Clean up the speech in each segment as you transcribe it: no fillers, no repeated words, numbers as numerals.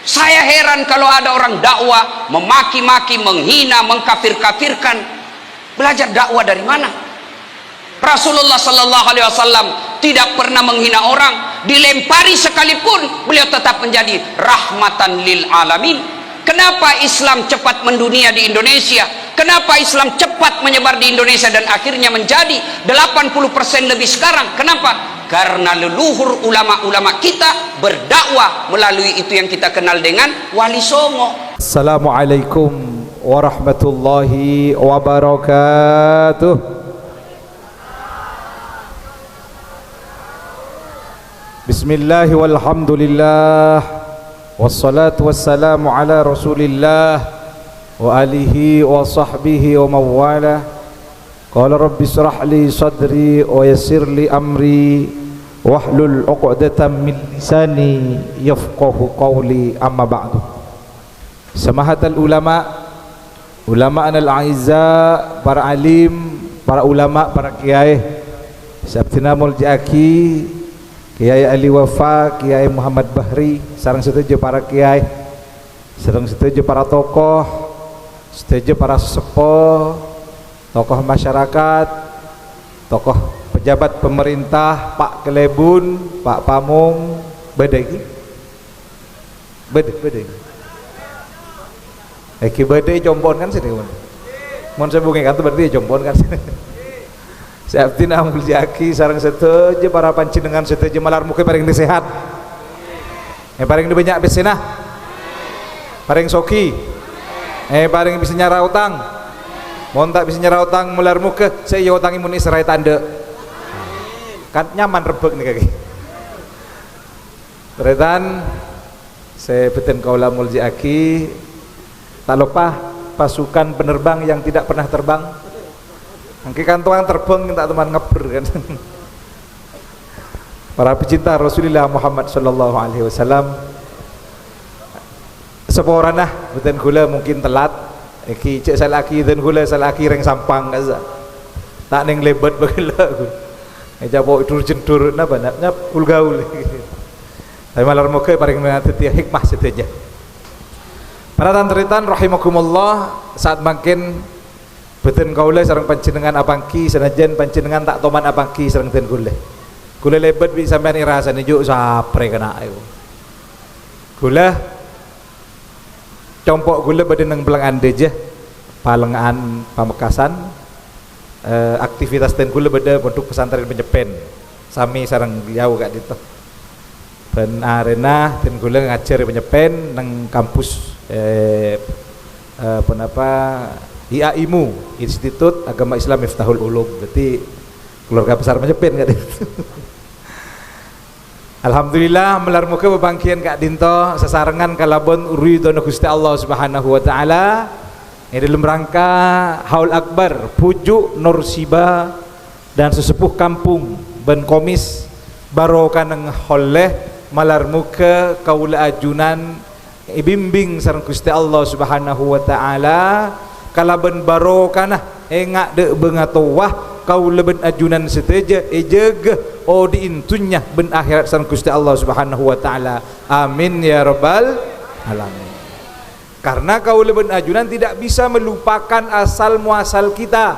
Saya heran kalau ada orang dakwah memaki-maki, menghina, mengkafir-kafirkan. Belajar dakwah dari mana? Rasulullah sallallahu alaihi wasallam tidak pernah menghina orang, dilempari sekalipun beliau tetap menjadi rahmatan lil alamin. Kenapa Islam cepat mendunia di Indonesia? Kenapa Islam cepat menyebar di Indonesia dan akhirnya menjadi 80% lebih sekarang? Kenapa? Karena leluhur ulama-ulama kita berdakwah melalui itu yang kita kenal dengan Wali Songo. Assalamualaikum warahmatullahi wabarakatuh. Bismillahi walhamdulillah, wassalatu wassalamu ala rasulillah wa alihi wa sahbihi wa mawala. Qala rabbi shrah li sadri wa yassir li amri wahlul 'uqdatam min lisani yafqahu qawli, amma ba'du. Samahatal ulama, ulama'an al-a'izza, para alim, para ulama, para kiai, sabtina muljiaki, Kiai Ali Wafa, Kiai Muhammad Bahri, sareng setuju para kiai, sareng setuju para tokoh, setuju para sesepuh, tokoh masyarakat, tokoh pejabat pemerintah, Pak Kelebun, Pak Pamung, bedegi, bedegi, bedegi jompon kan sih, mohon saya bunyi kan tuh berarti jompon kan sih. Sabtina muljaki sareng setuju para pancinengan setuju malar muka paling disehat, paling dibanyak besenah, paling soki, paling bisa nyara utang, mohon tak bisa nyara utang malar muka saya utang imun serai tanda kan nyaman rebek nih kaki beretan saya beten kaulah muljaki. Tak lupa pasukan penerbang yang tidak pernah terbang. Mungkin kan tuang terbang minta teman ngeber kan. Para pecinta Rasulullah Muhammad sallallahu alaihi wasallam. Seporana beten gula mungkin telat. Iki cek salaki dan gula salaki reng sampang kaza. Tak neng lebet bagela. Eja bawa dur napa nak ulgaul. Tapi malar moga paling mengateti hikmah seteja. Para tanturitan rahimakumullah, saat makin beten kaula sareng panjenengan abangki senajan panjenengan tak toman abangki sareng den kula. Kula lebet bi sampean irasane juk sapre kena ayo. Kula compok kula badhe nang Pelengan Dejah, Palengan Pamekasan. Aktivitas den kula badhe bentuk pesantren penyepen. Sami sareng beliau gak dito. Ben arena den kula ngajar penyepen nang kampus IAIMU, Institut Agama Islam Miftahul Ulum. Berarti keluarga besar menyepen kak Dinto. Alhamdulillah melar muka bebangkian kak Dinto sesarengan kalabon ridho Gusti Allah Subhanahu wa taala. Ini dalam rangka haul akbar pujuk Nursiba dan sesepuh kampung Ben Komis barokah nang holeh melar muka kaula ajunan ibimbing sareng Gusti Allah Subhanahu wa taala. Kalaban barokana engak de bengatowah kau leben ajunan seteja ejege o diintunya ben akhirat sang Gusti Allah Subhanahu wa taala. Amin ya rabbal alamin. Karena kau leben ajunan tidak bisa melupakan asal muasal kita.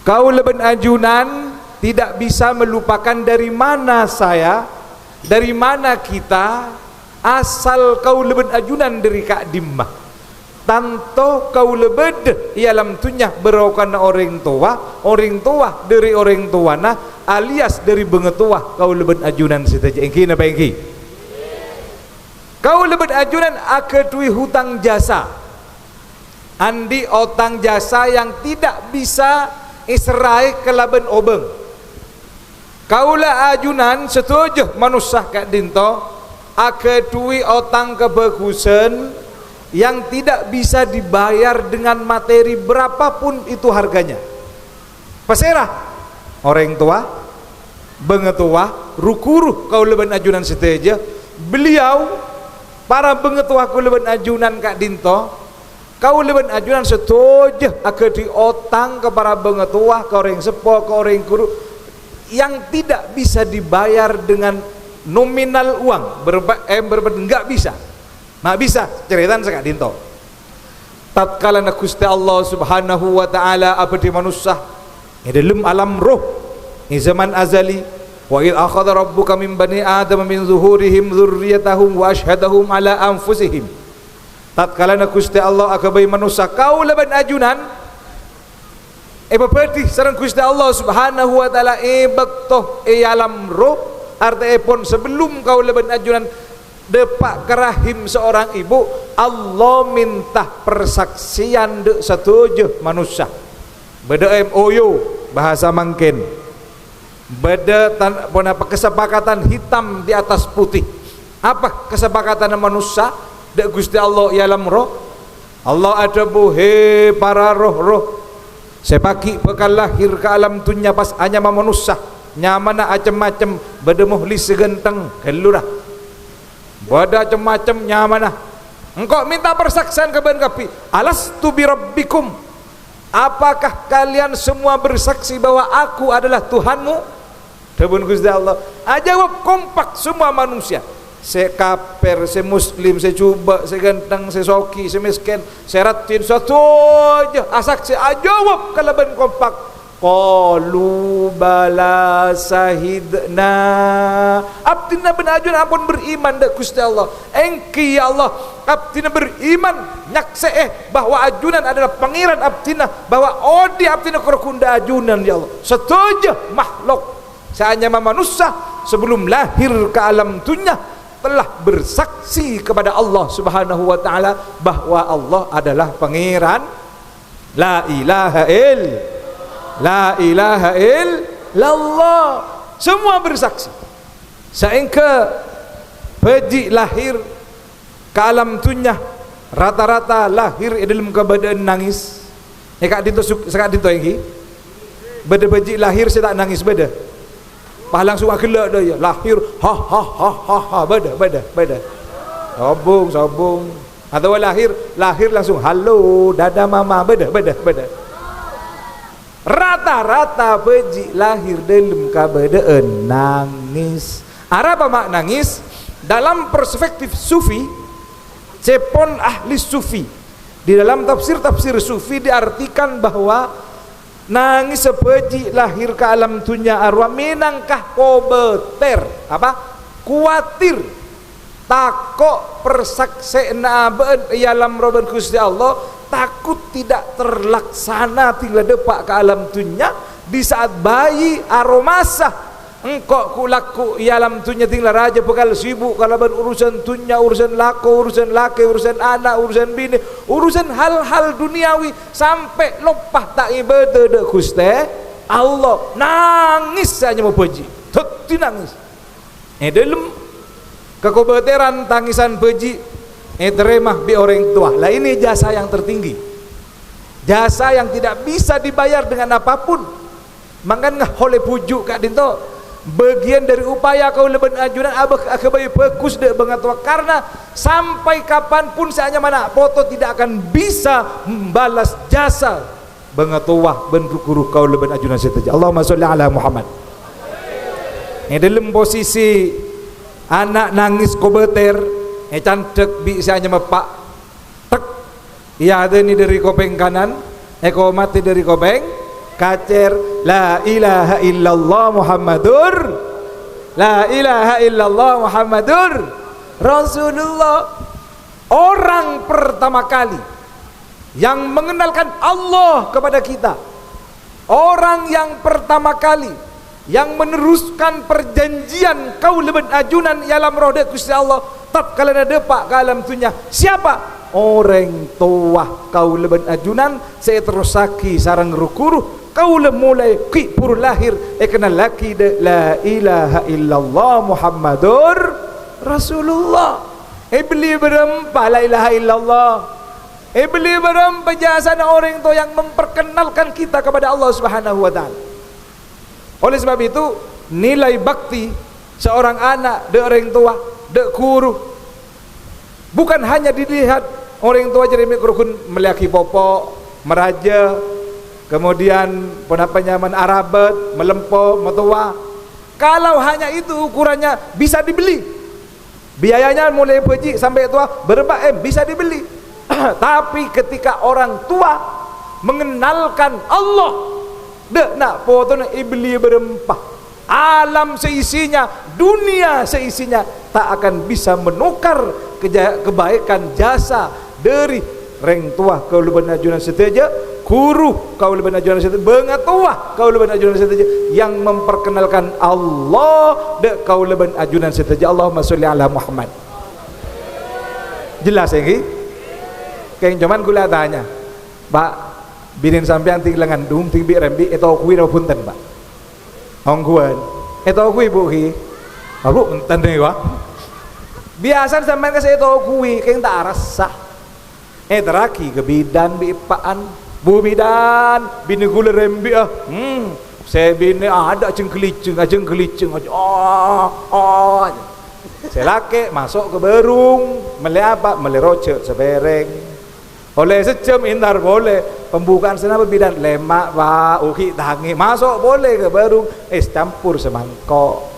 Kau leben ajunan tidak bisa melupakan dari mana saya, dari mana kita, asal kau leben ajunan dari Kak Dimmah. Tanto kau lebed ialam tunya berokana orang tua dari orang tua nah alias dari bengetua kau lebed ajunan sitaja engki napa engki kau lebed ajunan aketui hutang jasa andi otang jasa yang tidak bisa israi kelaben obeng kaulah ajunan setuju manusah Kak Dinto aketui otang kebagusan yang tidak bisa dibayar dengan materi berapapun itu harganya. Paserah orang tua, bengetua, rukuruh kau leben ajunan seteja. Beliau para bengetua kau leben ajunan Kak Dinto, kau leben ajunan setuju akan diotang kepada bengetua, kau orang sepo, kau orang guru yang tidak bisa dibayar dengan nominal uang, enggak bisa. mak bisa ceritaan sekak dinto tatkala na Gusti Allah Subhanahu wa taala abdi manusia dalam alam roh zaman azali wa id akhadha rabbuka min bani adam min zuhurihim dzurriyyatahum wa ashhadahum ala anfusihim tatkala na Gusti Allah akabai manusia kau laban ajunan bapati sareng Gusti Allah Subhanahu wa taala baktoh alam roh artinya pun sebelum kau laban ajunan depak kerahim seorang ibu Allah minta persaksian de setuju manusia beda MOU bahasa mangkin beda kesepakatan hitam di atas putih. Apa kesepakatan manusia de Gusti Allah alam roh Allah ada buhe para roh-roh sepaki bekal lahir ke alam dunia pas hanya manusia nyamana macam-macam beda muhlis segenteng kelurah bada macam-macam nyamana engkau minta persaksian keban kapi alastu bi rabbikum apakah kalian semua bersaksi bahwa aku adalah Tuhanmu debun Gusti Allah jawab kompak semua manusia se kafir se muslim se cuba se ganteng se soki se miskin se ratin satu aja asaksi jawab kalaban kompak qalu bala sahidna abdina benajun ampun beriman dak Gusti Allah engki ya Allah abdina beriman nyakse bahwa ajunan adalah pangeran abdina bahwa odi abdina korkunda ajunan ya Allah setuju makhluk seanya manusia sebelum lahir ke alam dunia telah bersaksi kepada Allah Subhanahu wa taala bahwa Allah adalah pangeran la ilaha illallah semua bersaksi sehingga peji lahir ke alam dunia rata-rata lahir dalam keadaan nangis kak dinto yang beda peji lahir saya tak nangis beda pas langsung gelak dah ya lahir ha beda sobong atau lahir langsung halo dada mama beda rata-rata beji lahir dalam keadaan nangis apa mak nangis dalam perspektif sufi cepon ahli sufi di dalam tafsir sufi diartikan bahwa nangis sebeji lahir ke alam dunia arwah menangkah kobeter apa kuatir takok persaksena ben alam roben Gusti Allah takut tidak terlaksana tinggal depak ke alam dunia di saat bayi aromasa engkau kulaku alam dunia tinggal raja bekal sibuk kalau berurusan dunia urusan lako urusan laki urusan anak urusan bini urusan hal-hal duniawi sampai lupa tak ibadah de Gusti Allah nangis saja mau puji teti nangis dalam kekobeteran tangisan puji teremah bi orang tua lah ini jasa yang tertinggi jasa yang tidak bisa dibayar dengan apapun makanya oleh pujuk kak dinto bagian dari upaya kau leban ajunan abah akabai fokus dek bengatwa karena sampai kapanpun seanya mana foto tidak akan bisa membalas jasa bengatwa benrukuru kau leban ajunan saja Allahumma sholli ala Muhammad dalam posisi anak nangis kobeter cantik bisa hanya mepak tek iya ada ni dari kopeng kanan kau mati dari kopeng kacer la ilaha illallah Muhammadur la ilaha illallah Muhammadur Rasulullah orang pertama kali yang mengenalkan Allah kepada kita orang yang pertama kali yang meneruskan perjanjian kau leban ajunan dalam roh Gusti Allah tatkala depak ke alam dunia siapa orang tua kau leban ajunan saya terusaki sarang rukuru kau mulai ki pur lahir kena laki de la ilaha illallah Muhammadur Rasulullah beli berempat la ilaha illallah beli berempat jasa orang tua yang memperkenalkan kita kepada Allah Subhanahu wa taala. Oleh sebab itu nilai bakti seorang anak de orang tua de guru bukan hanya dilihat orang tua jadi mikrokun meliaki popok meraja kemudian penyaman Arabat melempo metua kalau hanya itu ukurannya bisa dibeli biayanya mulai beji sampai tua berapa bisa dibeli. Tapi ketika orang tua mengenalkan Allah, dek nak potong ibli berempah, alam seisinya, dunia seisinya tak akan bisa menukar kebaikan jasa dari reng tua kau lebih najunan seteja, guru kau lebih najunan seteja, bengat tua kau lebih najunan seteja, yang memperkenalkan Allah dek kau lebih najunan seteja. Allahumma sholli ala Muhammad. Jelas ya ki? Kayak cuman gula tanya, Pak, binin sampean tinggal ngandung tinggi rembi itu kui apa punten Pak? Ongguan, itu kui bu ki, aku punten nih Pak. Biasa sampean kasih itu kui, kayak tak rasa. Teraki ke bidan bipaan, bu bidan, bini gula rembi saya bini ada cengkeliceng aja, saya laki masuk ke berung, meli apa, meli rocek sebereng, oleh secem indar boleh, pembukaan senapa bidan lemak Pak, uki tangi, masuk boleh ke berung, campur semangkok,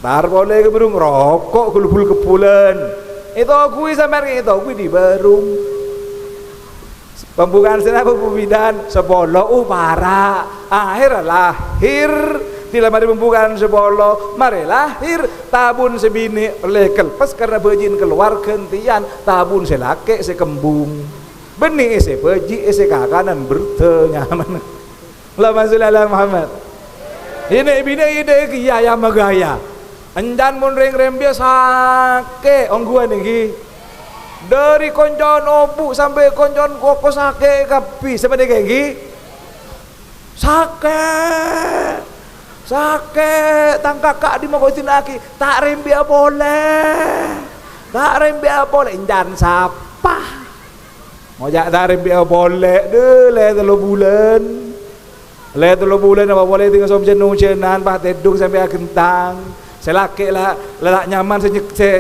ntar boleh ke berung, rokok kulupul kepulen. Itu kui sampai itu kui di berung. Pembukaan senapa pembidan sepolo para akhir lahir di lamari pembukaan sepolo mari lahir tabun sebini lekel pas karena bejin keluar kentian tabun selake sekembung benih se beji se kakanan bertanya mana Allahumma sholli ala Muhammad. Ini bini ide kiaya magaya enjan mun ring rembia sake ongguan iki dari konjon obu sampai konjon koko sake kapi seperti kayak gini sake tangkak kak di makotin aki tak rembia boleh enjan sapa ngojak tak rembia boleh deh le 3 bulan apa boleh tinggal som jenuh-jenan pak tedung sampai kentang selaki lah lelak nyaman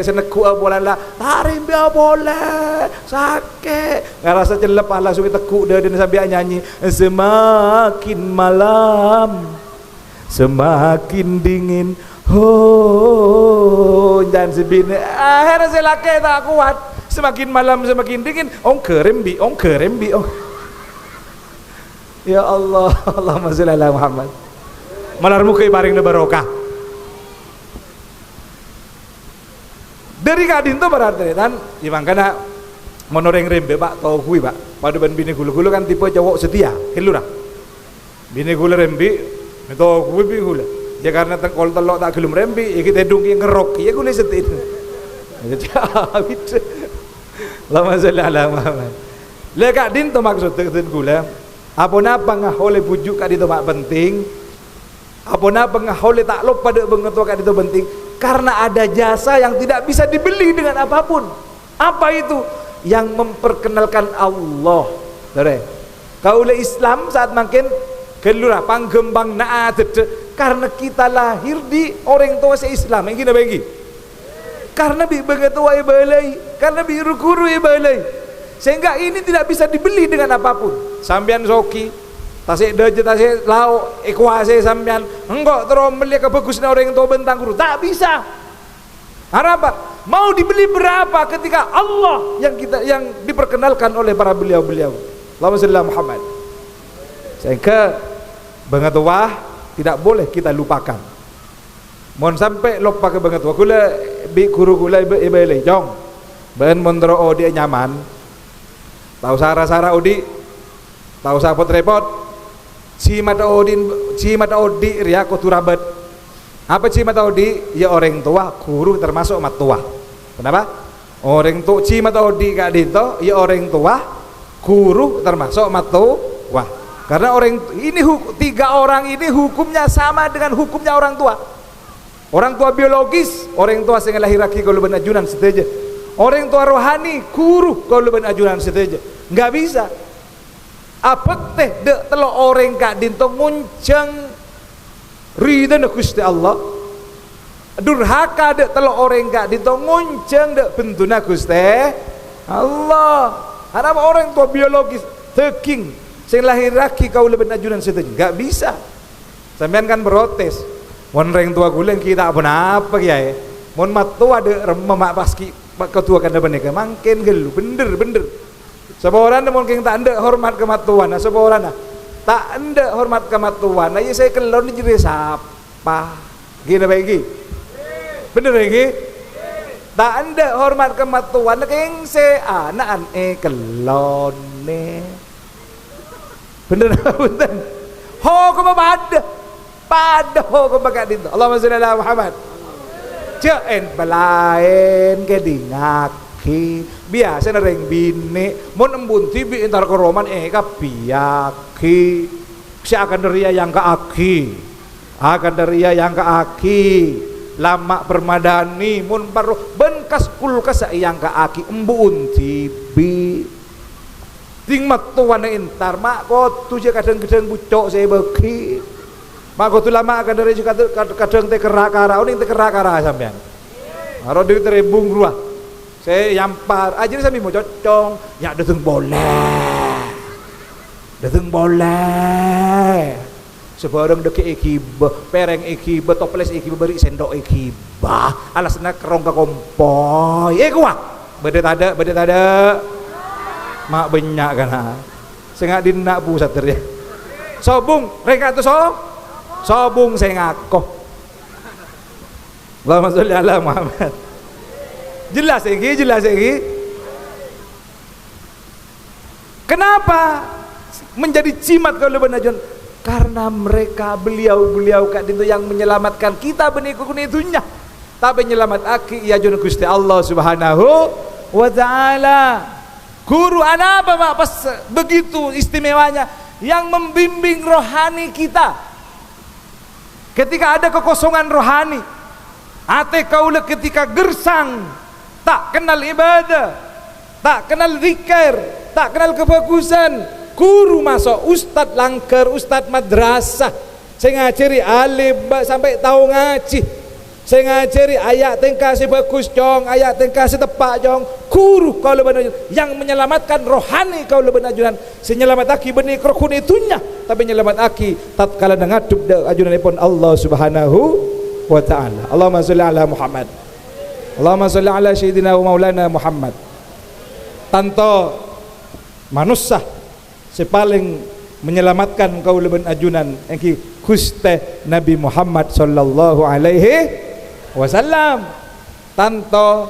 seneku bola lah tarim dia boleh sakit nggak rasa celep lah suki tekuk dia sambil nyanyi semakin malam semakin dingin dan sebini akhirnya selaki tak kuat semakin malam semakin dingin kerembi ya Allah Allahumma sholli ala Muhammad. Malar muka baring de barokah dari kadin tuh berarti kan dimangkana monoreng rembe Pak tau kui Pak pada ban bini gula kan tipe cowok setia hilura bini gula rembe itu kui bini gula ya karena tengkol telok tak gelum rembe ya kita dungki ngerok ya gula setia lama sholli ala Muhammad. Le kadin tuh maksud ten gula apa ngahole bujuk kadin tuh mak penting apa ngahole tak lupa pada bengetua kadin tuh penting karena ada jasa yang tidak bisa dibeli dengan apapun. Apa itu? Yang memperkenalkan Allah. Kaula Islam saat makin kelura panggembang naat karena kita lahir di orang tua se-Islam. Yang gini bagi. Karena bi bengetua ibalai, karena bi guru ibalai. Sehingga ini tidak bisa dibeli dengan apapun. Sambian soki tasik deje tasik lau ekuase sampean enggak terus melihat kebagusnya orang tua bentang guru tak bisa. Apa? Mau dibeli berapa ketika Allah yang diperkenalkan oleh para beliau-beliau. Allahumma sholli ala Muhammad. Sehingga bengetua tidak boleh kita lupakan. Mohon sampai lupa ke bengetua gula bi guru gula ibe jong. Ben mondro dia nyaman. Tahu sara-sara odi. Tahu sapot repot. Si mata odi ria koturabat. Apa si mata odi? Ya orang tua, guru termasuk mat tua. Kenapa? Orang tua si mata odi kak dito, ya orang tua, guru termasuk mat tua. Karena orang ini 3 orang ini hukumnya sama dengan hukumnya orang tua. Orang tua biologis, orang tua sing lahiraki kalau ben ajunan seteja. Orang tua rohani, guru kalau ben ajunan seteja. Enggak bisa. Apa teh dek telo orang kak dinto muncang ridha na Gusti Allah durhaka dek telo orang kak dinto muncang dek bentuna Gusti Allah. Ada orang tua biologis teking sing lahir laki kau lebih najunan situ nggak bisa. Sampean kan protes wan reng tua guleng kita apa ya Mon matu ada remak paski ketua kan beneka mangken gelu bener seborang mon keng tak anda hormat kematuan seborang tak anda hormat kematuan aja saya kelon ni jadi siapa gini bagi bener lagi tak anda hormat kematuan keng se anak kelon ne bener bener ho ko pada ho ko bakat itu Allahumma shalli ala Muhammad Ceen belain ke dingaki biasa nereng bini mau nembun tibi entar ke roman kapiaki si akan deria yang ke aki lama permadani mun baru benkas kulkas yang ke aki embun tibi ting matuan entar mak ko tu je kadang-kadang bucok saya beki mak tu lama akan dari kadang teh kerak-kara uning teh kerak-kara sampean. Aro deui terebung ruah. Saya yampar aja sambil mau cocong, ya dateng boleh. Sebarang deke ikibah, pereng ikibah, toples ikibah beri sendok ikibah. Alasna kerong ka kompoy. Kuah. Bede tada. Mak benyak kana. Sengak dina pusat teh. Sobung, rek atuh sobung saya ngakoh. Allahumma sholli ala Muhammad. Jelas lagi. Kenapa menjadi cimat kalau benajon? Karena mereka beliau kak dinto yang menyelamatkan kita beniku kunitunya. Tapi menyelamat aki ya jon Gusti Allah Subhanahu wa taala. Guru apa Pak? Pas begitu istimewanya yang membimbing rohani kita. Ketika ada kekosongan rohani, ate kaula ketika gersang, tak kenal ibadah, tak kenal zikir, tak kenal kebagusan, guru masuk ustad langker, ustad madrasah, saya ngajari alif sampai tahu ngaji, saya ngajari ayat tengkasi bagus jong, ayat tengkasi tepak jong, guru kaula benajunan yang menyelamatkan rohani kaula benajunan, senyelamat aki benih krokun itunya, tapi nyelamat aki tatkala ngadep ajunanipun Allah Subhanahu wa taala. Allahumma sholli ala Muhammad. Allahumma sholli ala sayyidina wa maulana Muhammad. Tanto manusia sepaling menyelamatkan kaula benajunan engki Gusti Nabi Muhammad sallallahu alaihi wasallam. Tanto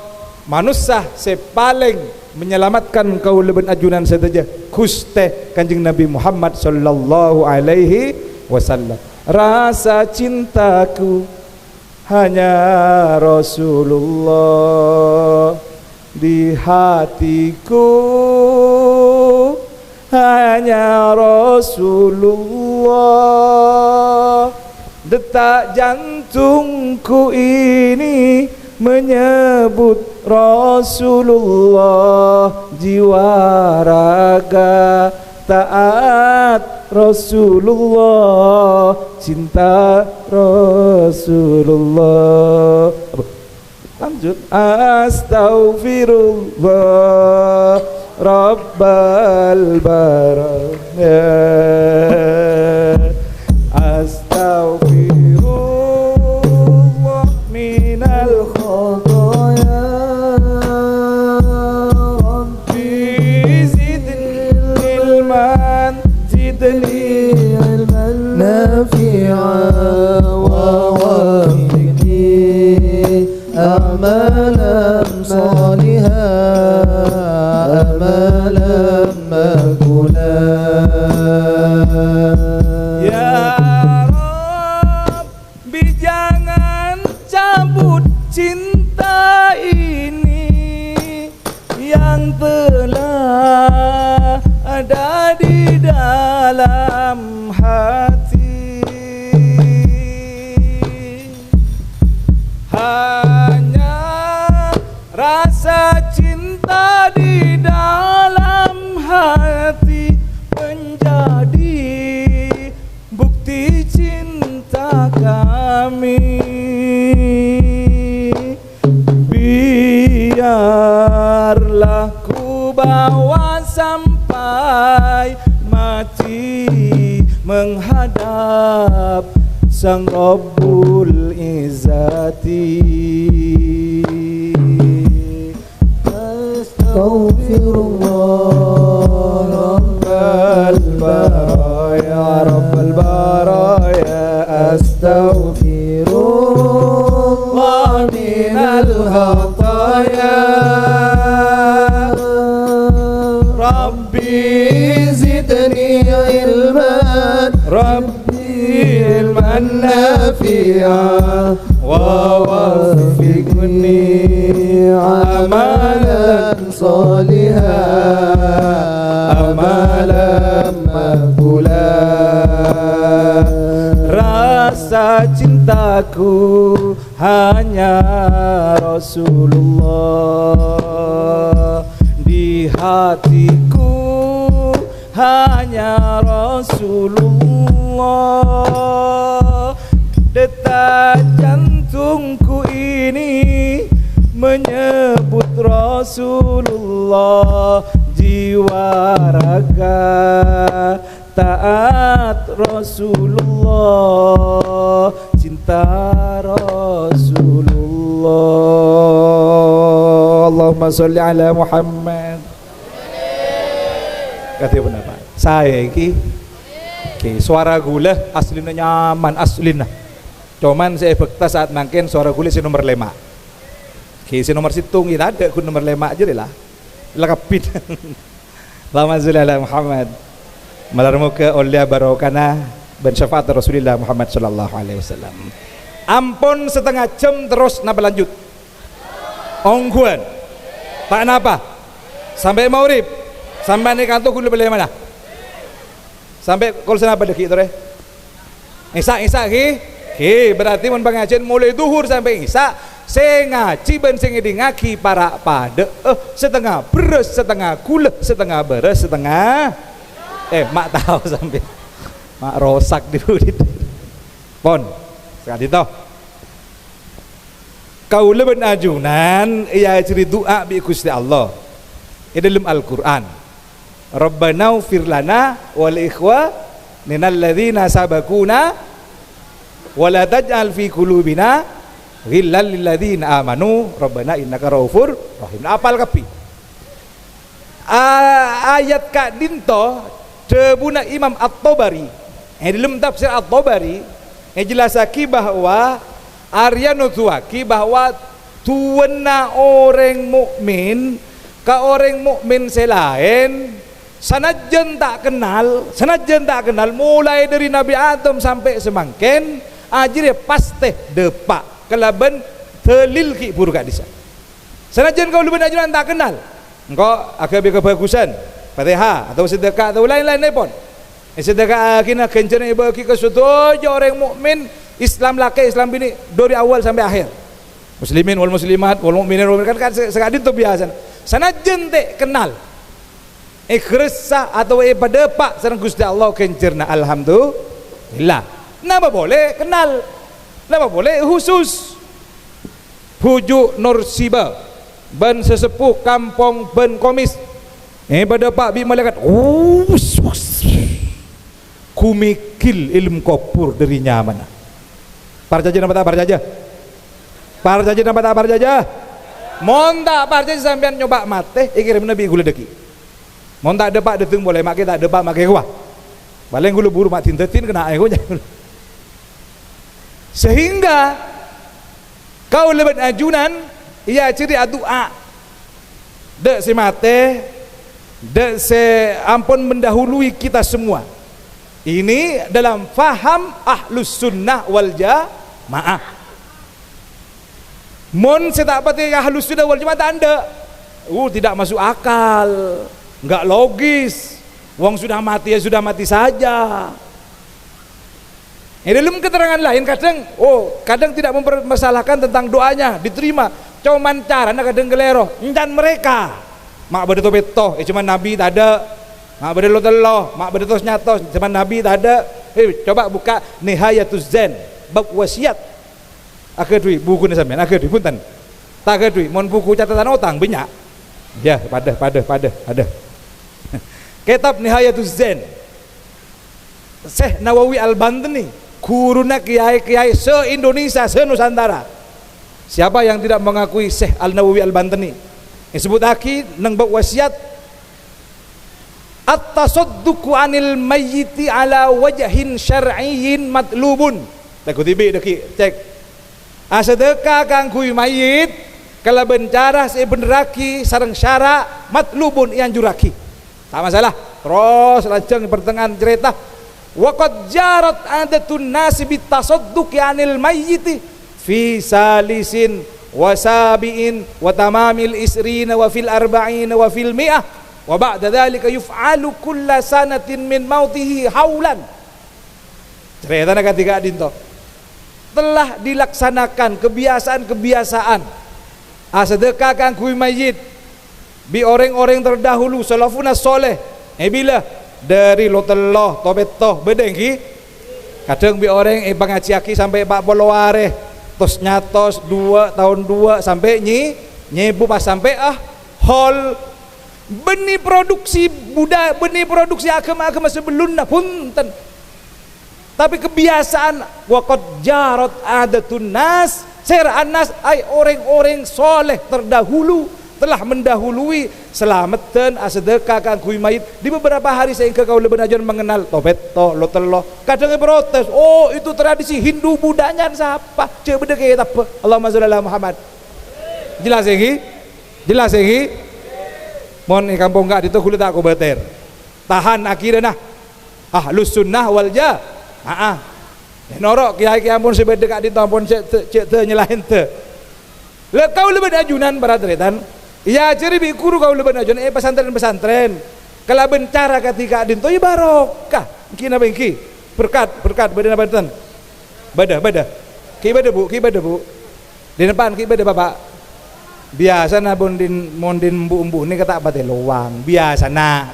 manusia sepaling menyelamatkan kaula benajunan saja Gusti Kanjeng Nabi Muhammad sallallahu alaihi wasallam. Rasa cintaku hanya Rasulullah, di hatiku hanya Rasulullah, detak jantungku ini menyebut Rasulullah, jiwa raga taat Rasulullah, cinta Rasulullah. Lanjut. Astaghfirullah Rabbal barakah, astaghfirullah minal khotoya, Rabbi zidni ilman, zidni ilman nafi'a wa wafiqni a'malan salihah, amalan makulah. Ya Rabbi jangan cabut cinta ini yang telah ada di dalam hati. Hanya rasa cinta di dalam hati menjadi bukti cinta kami. Biarlah ku bawa sampai mati menghadap Sang Rabbul Izzati. astaghfirullah rabbal baraya rabbal baraya astaghfirullah minal khataya rabbi zidni ilman rabbi ilman nafi'a wa waffiqni amalan salihan amalan maqbulan. Rasa cintaku hanya Rasulullah, di hatiku hanya Rasulullah. Detak jantungku ini menyebut Rasulullah, jiwa raga taat Rasulullah, cinta Rasulullah. Allahumma sholli ala Muhammad. Kata benar Pak. Saya iki suara gula aslina nyaman aslina. Cuman saya fakta saat mangken suara gula si nomor 5. Si nomor situng kita ada ku nomor 5 aja deh lah. Lekapin. Allahumma sholli ala Muhammad. Malarmuka oleh barokana ben syafaat Rasulullah Muhammad sallallahu alaihi wasallam. Ampun setengah jam terus napa lanjut. Ongguan. Tak napa. Sampai maurib. Sampai ni kantor kudu beli mana? Sampai kol sana pada kita re. Isa berarti mun pengajian mulai duhur sampai isa. Saya ngaji ben sing ngaki para pada setengah beres setengah gula setengah beres setengah mak tahu sampai mak rosak dulu pon sekali toh kau leben ajunan ia ciri doa bi Gusti Allah di dalam Al-Qur'an Rabbana ighfir lana wal ikhwanina alladzina sabaquna wa la taj'al fi qulubina ghillal lil ladzina amanu Rabbana innaka raufur rahim. Apal kapi ayat kak dinto Debuna Imam At-Tabari dalam tafsir At-Tabari jelasaki bahwa Arya nutuaki bahwa tuwena orang mukmin ka orang mukmin selain sanajan tak kenal mulai dari Nabi Adam sampai semangken ajir pasti depak kelaban telil ki buruk disa sanajan kau lebih ajuran tak kenal engkau agak kebagusan Fatihah atau sedekah atau lain-lain pun. Sedekah kena kencana bagi ke setuju orang mukmin Islam laki Islam bini dari awal sampai akhir. Muslimin wal muslimat wal mukminin wal kan sekadin tu biasa. Sana jente kenal. Ikhresah atau pada pak sareng Gusti Allah kencerna alhamdulillah. Napa boleh kenal? Napa boleh khusus? Pujuk Nursiba ban sesepuh kampung ben Komis pada Pak Bi malaikat kumikil ilmu kopur dari nyaman parjaja nampak parjaja nampak parjaja monta parjaja sampean nyoba mate ikirim nabi gula deki monta ada pak detung boleh mak kita ada pak mak kuah paling gula buru mak tintetin kena ayo sehingga kau lebat ajunan ia ciri doa dek si mate dan ampun mendahului kita semua. Ini dalam faham ahlus sunnah wal jamaah. Mon saya tak pati ahlus sunnah wal jamaah tak ada. Tidak masuk akal, enggak logis. Wong sudah mati ya sudah mati saja. Dalam keterangan lain kadang tidak mempermasalahkan tentang doanya diterima. Cuman caranya kadang gelero. Dan mereka mak berdeto beto, cuma Nabi tak ada. Mak berdeto teloh, mak berdeto nyatos, cuma Nabi tak ada. Coba buka Nihayatuz Zen, bab wasiat. Akhirnya buku ni sampean, akhirnya punten. Tak akhirnya, mon buku catatan otang banyak. Ya, pada ada. Kitab Nihayatuz Zen. Syekh Nawawi Al-Bantani, guruna kiai-kiai se-Indonesia, se-Nusantara. Siapa yang tidak mengakui Syekh Al-Nawawi Al-Bantani? Disebut aki nang buat wasiat at-tasadduqu 'anil mayyiti ala wajhin syar'iyyin matlubun. Tak kutibi deki cek. Sedekah kang kui mayit kalau bencara sebenaraki sareng syara matlubun yang juraki. Tak masalah. Terus lancang di pertengahan cerita. Wa qad jarat 'adatun nasi bitasadduqi 'anil mayyiti fi salisin wa sabi'in wa tamamil isrina wa fil arba'ina wa fil mi'ah wa ba'da dhalika yuf'alu kulla sanatin min mautihi haulan. Cerita nak ketiga dinto telah dilaksanakan kebiasaan-kebiasaan sedekah kang kui mayit bi orang-orang terdahulu salafuna soleh bila dari lotelloh tobetoh bedengki kadang bi orang pangaciaki sampai 40 areh tos nyatos 2 tahun 2 sampai nyebu pas sampai hol benih produksi budaya benih produksi agama-agama sebelumnya punten. Tapi kebiasaan waqad jarat adatun nas ser'an nas ay orang-orang soleh terdahulu telah mendahului selamatan sedekah kang kui mayit di beberapa hari sehingga kau lebih ajar mengenal tobeto lotello kadang protes oh itu tradisi Hindu budanya siapa cek beda kayak apa Allahumma sholli ala Muhammad jelas lagi mon kampung gak itu kulit aku beter tahan akhirnya ahlus sunnah wal jah norok kiai ampun sebeda dekat di ampun cek nyelahin te le kau lebih ajunan para tretan ya ciri bi guru kau lebih ajunan pesantren kalau bencara ketika dinto ya barokah kina bengki berkat beda benten beda ki beda bu di depan ki beda bapak biasa na mondin bu ini kata apa teh luang biasa na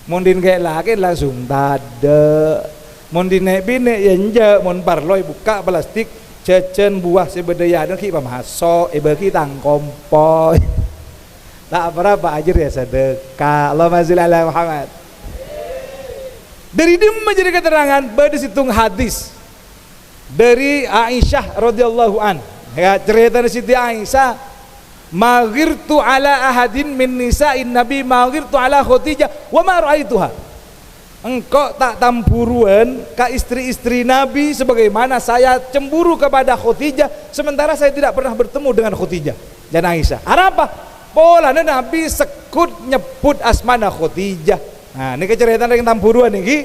mondin kayak laki langsung tade mondin bine yenje mon parloi buka plastik cecen buah sebedaya dan ki pamaso bagi tangkompoy tak berapa ajar ya sedekah Allahumma sholli ala Muhammad. Dari dimana jadi keterangan pada situng hadis dari Aisyah radhiyallahu an ya cerita Siti Aisyah maghirtu ala ahadin min nisa'in nabi maghirtu ala Khadijah wa ma ra'aituha. Engkau tak tampuruan ke istri-istri Nabi sebagaimana saya cemburu kepada Khadijah sementara saya tidak pernah bertemu dengan Khadijah dan Aisyah. Apa? Polanya Nabi sekut nyebut asmana Khadijah. Nah, ini cerita yang tampuruan nih.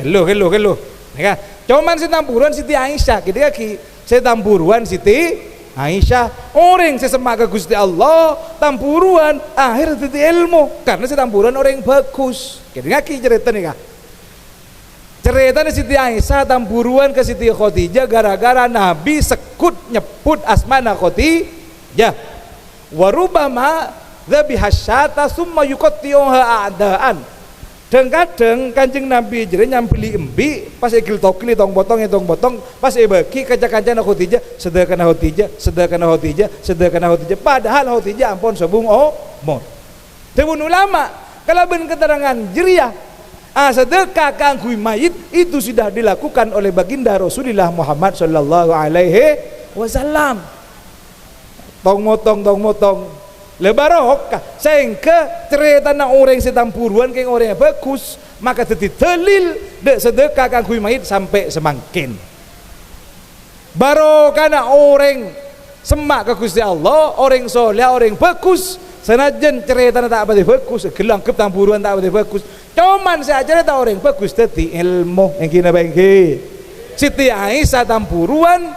Hello. Nih cuman si tampuruan Siti Aisyah, gitu ya ki. Saya tampuruan Siti Aisyah, orang sesemak ke Gusti Allah, tampuruan akhir titi ilmu karena saya tampuruan orang yang bagus. Gitu ya ki cerita nih kak. Cerita nih Siti Aisyah tampuruan ke Siti Khadijah gara-gara Nabi sekut nyebut asmana Khadijah. Warubama dhabihasyata summa yuqatti'uha a'daan. Dan kadang Kanjeng Nabi jadi nyampili embi pas egil tokli tong botong pas bagi kaca-kacana Khadijah sedekah Khadijah padahal Khadijah ampun sobung mon. Tebun ulama kalau ben keterangan jeriah sedekah kang kui mayit itu sudah dilakukan oleh baginda Rasulullah Muhammad sallallahu alaihi wasallam. Tong motong lebarokah sehingga cerita na orang setampuruan keng orang yang bagus maka teti telil dek sedekah kang kui mayit sampai semangkin barokah na orang semak ke Gusti Allah orang soleh orang bagus senajan cerita na tak apa bagus gelang ke tampuruan tak apa bagus cuman saya cerita orang bagus teti ilmu yang kina bangki Siti Aisyah tampuruan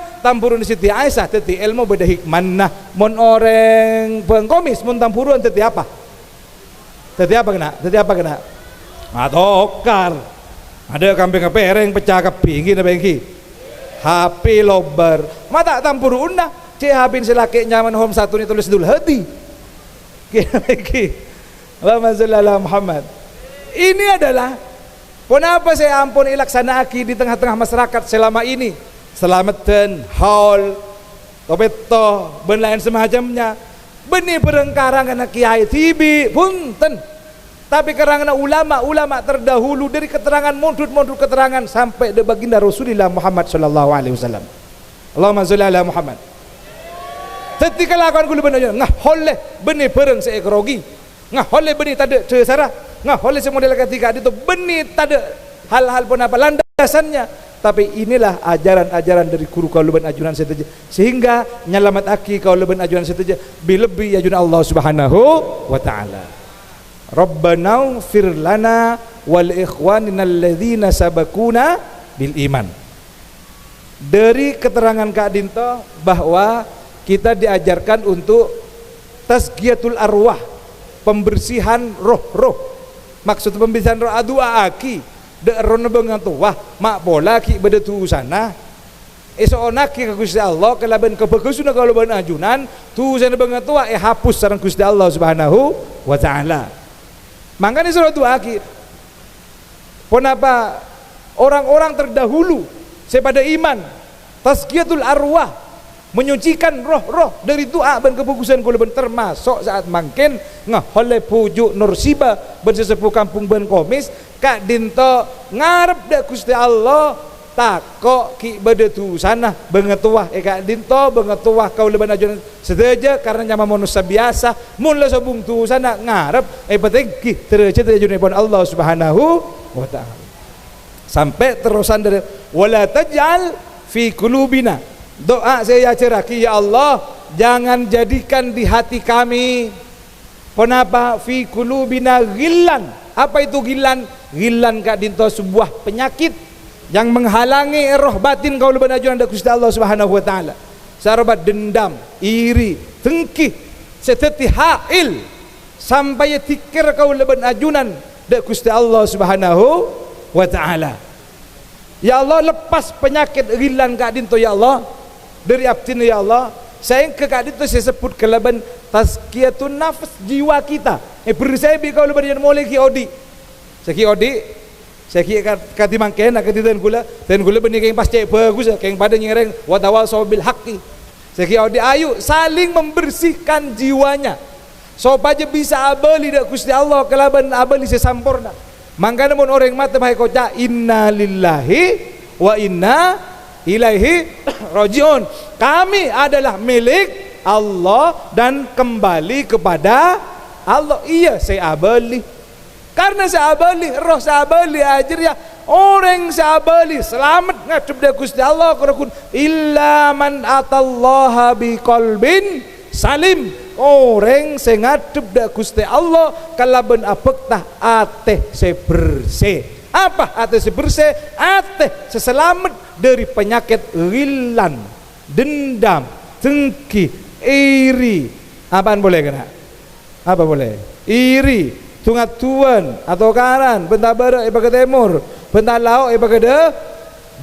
Siti Aisyah teti ilmu beda hikmah mon orang pengkomis mon tampuruan teti apa kena atokar ada kambing kepereng pecah kepinggi na bengki HP lobar mata tampurun na HP selaki nyaman home satu ni tulis dulu hati kena bengki Allahumma sholli ala Muhammad. Ini adalah kenapa saya ampun ilaksanakan di tengah-tengah masyarakat selama ini selamatan haul tobeto ben lain semacamnya benih perengkaran anak kiai tibi punten tapi karena ulama terdahulu dari keterangan mundut keterangan sampai de baginda Rasulullah Muhammad sallallahu alaihi wasallam. Allahumma sholli ala Muhammad. ketika lakukan ku leben ajunan ngah holeh beni pereng seekrogi ngah holeh beni tade cesara ngah holeh semodel ketika itu beni tade hal-hal pun apa landasannya. Tapi inilah ajaran-ajaran dari guru kau leben ajunan seteja, sehingga nyelamat aki kau leben ajunan seteja bilebi ajunan Allah Subhanahu wa taala. Rabbana ighfir lana wal ikhwanina alladzina sabaquna bil iman. Dari keterangan Kak Dinto bahwa kita diajarkan untuk tazkiyatul arwah, pembersihan roh-roh. Maksud pembersihan roh adua aki de rona bengang tu wah mak bola ki beda tu sana esok nak ki Gusti Allah kalaban kebegusuna kalau ben ajunan tu sana bengang tu hapus sareng Gusti Allah Subhanahu wa taala. Makanya surat tu aki kenapa orang-orang terdahulu sepada iman tazkiyatul arwah, menyucikan roh-roh dari doa dan kebagusan kula ben termasuk saat mangken ngahole pujuk Nursiba ben sesepuh kampung ben Komis Kak Dinto ngarep dak Gusti Allah takok ki bade tu sana bengetuah Kak Dinto bengetuah kau leban ajunan sedaja karena nyama manusia biasa mun la sabung tu sana ngarep penting ki terece ajunan pun Allah Subhanahu wa taala. Sampai terusan dari wala taj'al fi qulubina, doa saya ceraki ya Allah jangan jadikan di hati kami kenapa fi qulubina ghillan. Apa itu ghillan? Ghillan Kak Dinto sebuah penyakit yang menghalangi roh batin kau leban ajunan dari Gusti Allah Subhanahu wa taala. Sarobat dendam, iri, dengki, seteti hail sampai tikir kau leban ajunan dari Gusti Allah Subhanahu wa taala. Ya Allah lepas penyakit ghillan Kak Dinto ya Allah dari abdina ya Allah. Saya ke Kak Dinto saya sebut keleban tazkiyatun nafs jiwa kita. Bersebi kau leban ajunan mulai ki odi. Seki odi seki kati mangken nak kati ten gula benih keng pas cek bagus keng pada nyereng wadawal sobil haki seki odi ayu saling membersihkan jiwanya supaya bisa abali dak Gusti Allah kelaban abali sesampurna. Mangkana mun orang mata mai koca inna lillahi wa inna ilaihi rajiun, kami adalah milik Allah dan kembali kepada Allah. Iya saya abali karena sahabali, roh sahabali ajar ya orang sahabali selamat ngadep dari Gusti Allah kerakun illa man atallaha biqalbin salim, orang sing ngadep dari Gusti Allah kalaban apektah ateh se bersih. Apa ateh se bersih? Ateh seselamat dari penyakit ghillan, dendam, dengki, iri. Apaan boleh kena? Apa boleh? Iri, tungat tuan atau kanan bentar barat ibaga timur bentar lauk ibaga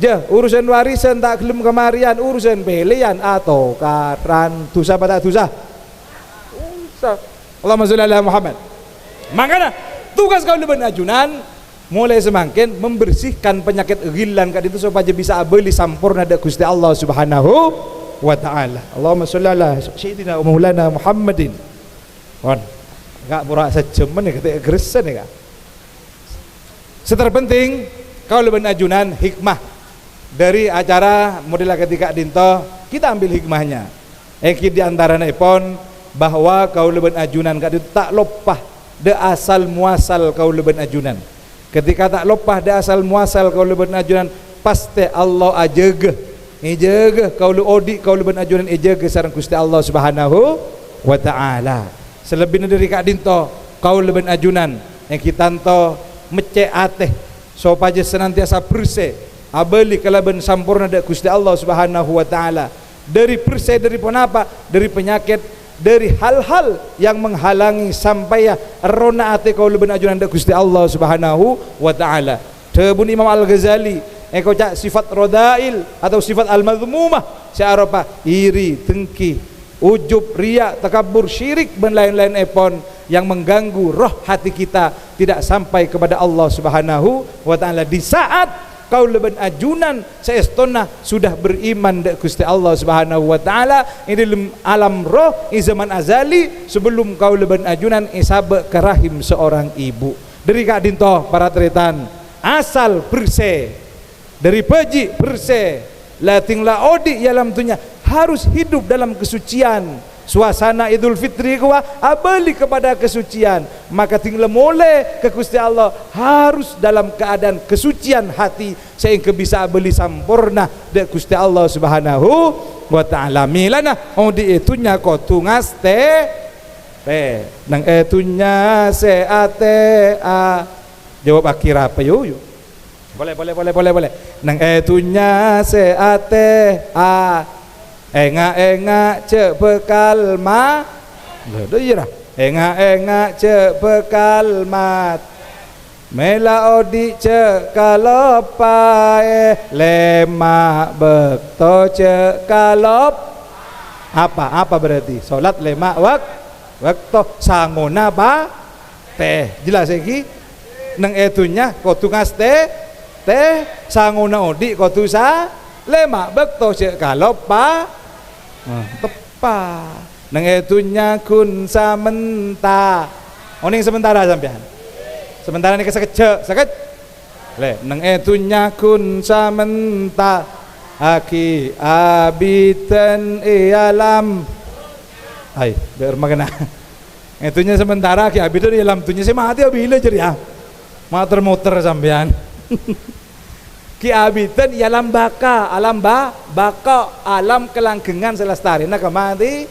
je urusan warisan tak gelem kemarian urusan pelian atau karan dosa pada dosa Allahumma sholli ala Muhammad. Makanya tugas kau leban ajunan mulai semakin membersihkan penyakit ghillan Kak itu supaya bisa abeli sampurna dak Gusti Allah Subhanahu wa taala. Allahumma sholli ala sayyidina maulana Muhammadin. Enggak pura sejemen ya ketika geresen ya. Seterpenting kau leban ajunan hikmah dari acara model ketika Dinto kita ambil hikmahnya. Di antara nepon bahwa kau leban ajunan Kak Dinto tak lopah de asal muasal kau leban ajunan. Ketika tak lopah de asal muasal kau leban ajunan pasti Allah ajaga. Ejaga kau lu odi kau leban ajunan ejaga sareng Gusti Allah Subhanahu wa taala. Selebihnya dari Kak Dinto kau leban ajunan yang kita ento mecek ateh supaya senantiasa bersih abeli kalaban sampurna dak Gusti Allah Subhanahu wa taala dari bersih dari apa? Dari penyakit, dari hal-hal yang menghalangi sampai ya rona ate kau leban ajunan dak Gusti Allah Subhanahu wa taala. Tebun Imam Al-Ghazali eko cak sifat rodail atau sifat al-madhmumah searopa iri, dengki, ujub, riak, takabur, syirik dan lain-lain epon yang mengganggu roh hati kita tidak sampai kepada Allah Subhanahu wa taala. Di saat kau leban ajunan seestona sudah beriman dak Gusti Allah Subhanahu wa taala ini dalam alam roh di zaman azali sebelum kau leban ajunan isabe ke rahim seorang ibu. Dari Kak Dinto para teritan asal bersih dari peji bersih la tingla odi yalam tunya harus hidup dalam kesucian. Suasana Idul Fitri kuah abali kepada kesucian, maka tinggal mulai ke Gusti Allah harus dalam keadaan kesucian hati sehingga bisa abali sampurna de Gusti Allah Subhanahu wa taala. Milana di itunya ko tungas te nang etunya se ate a jawab akhir apa yo boleh nang etunya se ate a enga cek bekal mat lho iya enga cek bekal mat mela odi cek kalopae lemak bekto cek kalop apa berarti salat lemak waktu sangona ba teh jelas iki nang etunya kotu ngas teh sangona odi kotu sa lemak bekto cek kalop pa tepat nang etunya kun samenta oning sementara sampean sementara ini sakit le nang etunya kun samenta aki abitan alam ay biar magana etunya sementara aki abitan alam tunya si mati abile jadi muter sampean ki abitan alam baka alam kelanggengan selestari nak kemati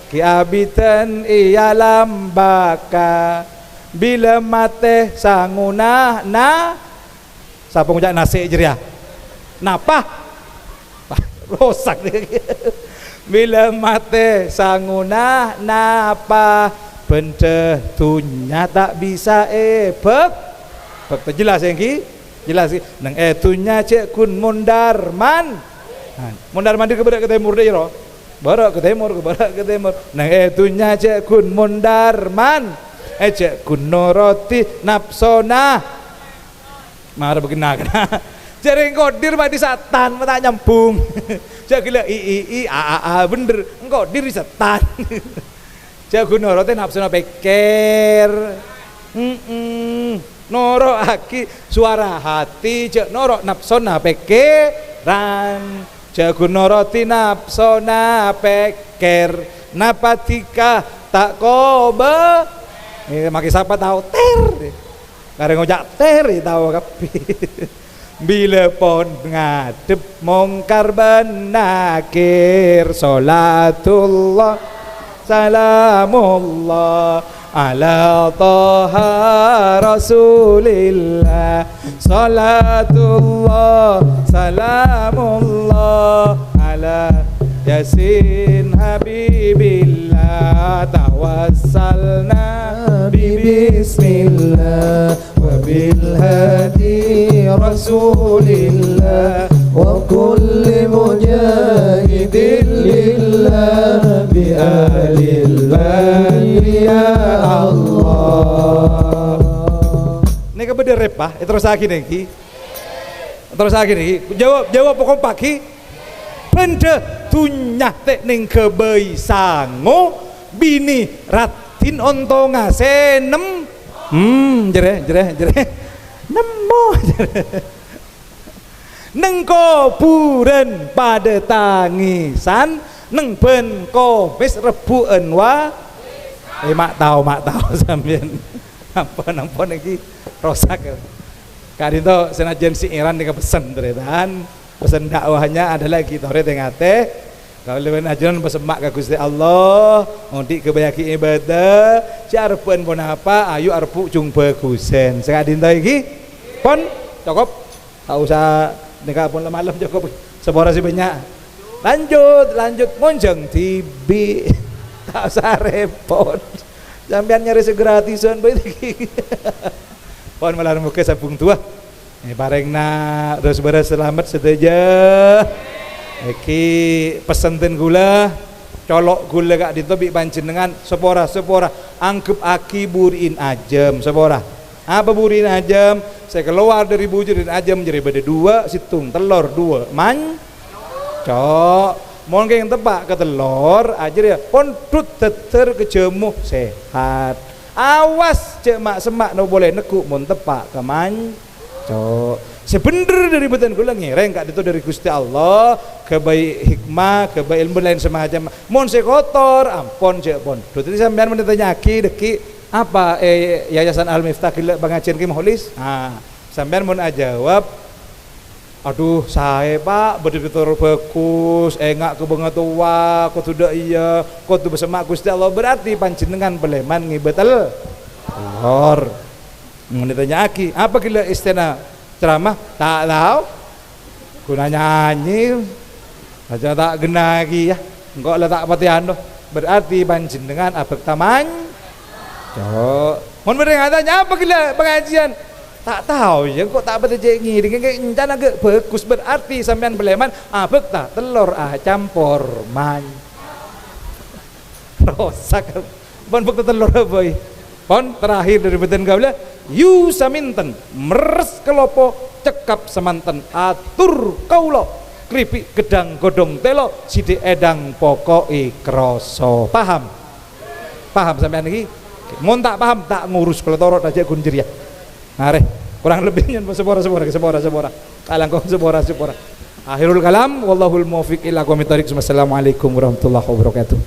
ki abitan alam baka bila mate sanguna na sapa ngucak nasi jeria napa rosak bila mate sanguna napa benda tunya tak bisa bek jelas yang ki jelas sih nang etunya cek kun mundarman mundarman di ke timur deh ro barak ke timur nang etunya cek kun mundarman cek kun noroti napsona marah begina jadi kodir mati setan mata nyambung cek gila a bener kodir setan cek kun noroti napsona peker noro aki suara hati cek noro napsona pekeran cek noroti napsona peker napatika tak kobe ini maki siapa tahu ter kare ngojak ter tahu kapi bila pon ngadep mongkar benakir salatullah salamullah ala taha rasulillah salatullah salamullah ala yasin habibillah tawassalna bismillah wa bil hadi rasulillah wa kulli mujahidin lillah bi alil badri ya Allah. Ini kepada repah, terus lagi nih, jawab pokok pagi, benda tunyah tekning kebei sango bini ratin ontonga senem, jere, nemo jere, nengko puren pada tangisan, neng ben komis rebuan wa. Mak tahu sampean apa lagi rosak Kak Dinto senajan si Iran dengan pesan teretan pesan dakwahnya adalah kita tengate kalau lewat ajaran bersemak ke Gusti Allah untuk kebayaki ibadah si arpun pun apa ayu arpu jumpa kusen Kak Dinto iki pon cukup tak usah dekat pun malam cukup sebora si banyak lanjut monjeng tibi tak usah repot sampean nyari segratisan baik pon malar muka sabung tua barengna terus selamat sedaja iki pesenten gula colok gula Kak Dinto bi panjenengan sepora anggap aki burin ajem sepora apa burin ajem saya keluar dari bujurin ajem jadi beda dua situng telur dua cok mungkin yang tepak ke telur aja ya pondut teter kejemuh sehat awas cek mak semak no boleh nekuk mon tepak ke cok sebener dari beten kula ngireng kak itu dari Gusti Allah kebaik hikmah kebaik ilmu lain semacam mon se kotor ampun cek pon dadi sampean menitanya deki apa yayasan Al Miftah kila bangacian ki moholis sampean mon jawab aduh saya pak betul-betul bagus engak kebanget tua kok tidak iya kok tu bersama Gusti Allah berarti panjenengan beleman ngibetel telur menitanya apa kila istana ceramah tak tahu guna nyanyi aja tak genagi ya engkau letak patihan doh berarti panjenengan abek taman cok mon berengatan apa gila pengajian tak tahu ya kok tak betul ngiri rencana agak bagus berarti sampean beleman abek tak telur campur man rosak bon bek telur boy pon terakhir dari beten gaula yu saminten meres kelopo cekap semanten atur kaulo kripik gedang godong telo sidik edang pokoke kroso paham sampean iki mun tak paham tak ngurus kalau torot aja kunjir ya areh kurang lebihnya sepora kalangkong sepora akhirul kalam wallahul muwaffiq ila aqwamit thoriq. Wassalamualaikum warahmatullahi wabarakatuh.